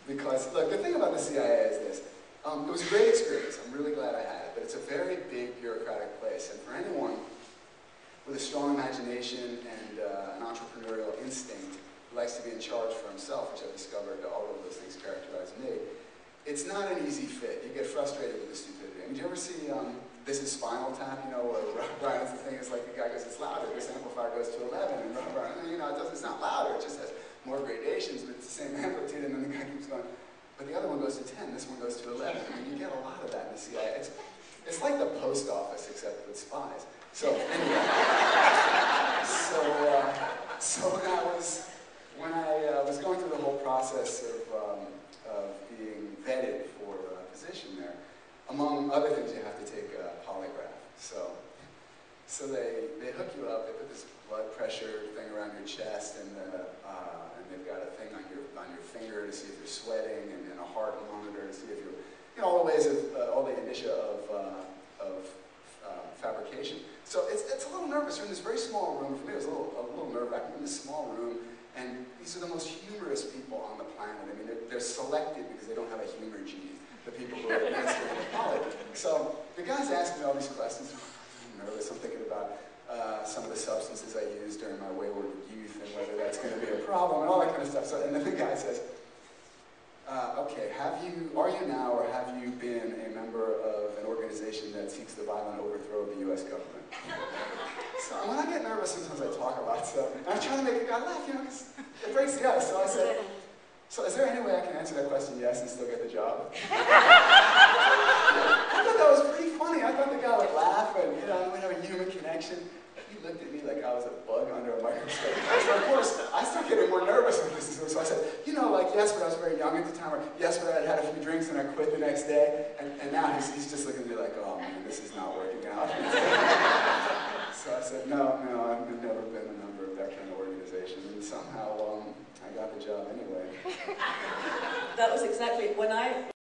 Because, look, the thing about the CIA is this. It was a great experience. I'm really glad I had it. But it's a very big bureaucratic place. And for anyone with a strong imagination and an entrepreneurial instinct who likes to be in charge for himself, which I've discovered all of those things characterize me, it's not an easy fit. You get frustrated with the stupidity. I mean, did you ever see This Is Spinal Tap, you know, where Brian's the thing is like the guy goes, it's louder, this amplifier goes to 11, and Brian, you know, it's not louder, it just has more gradations, but it's the same amplitude, and then the guy keeps going, but the other one goes to 10, this one goes to 11. I mean, you get a lot of that in the CIA. It's like the post office, except with spies. So, anyway, so when I was going through the whole process of being vetted for a position there, among other things, you have to take a polygraph. So they hook you up. They put this blood pressure thing around your chest, and they've got a thing on your finger to see if you're sweating, and a heart monitor to see if you're, you know, all the ways of all the indicia of fabrication. So it's a little nervous. You're in this very small room. For me, it was a little nerve-wracking. In this small room, and these are the most humorous people on the planet. I mean, they're selected because they don't have a humor gene. The people who are administering the poly. So the guy's asking me all these questions. I'm nervous. I'm thinking about some of the substances I used during my wayward youth and whether that's going to be a problem and all that kind of stuff. So, and then the guy says, okay, are you now or have you been a member of an organization that seeks the violent overthrow of the U.S. government? So when I get nervous, sometimes I talk about stuff, and I'm trying to make the guy laugh, you know, because it breaks the ice. So I said, so is there any way I can answer that question yes and still get the job? I thought that was pretty funny. I thought the guy would laugh and, you know, we'd have a human connection. He looked at me like I was a bug under a microscope. So of course, I started getting more nervous with this. So I said, you know, like, yes, but I was very young at the time, or yes, but I had a few drinks and I quit the next day. And now he's just looking at me like, oh man, this is not working out. So I said, no, I've never been a member of that kind of organization. And somehow, I got the job anyway. That was exactly when I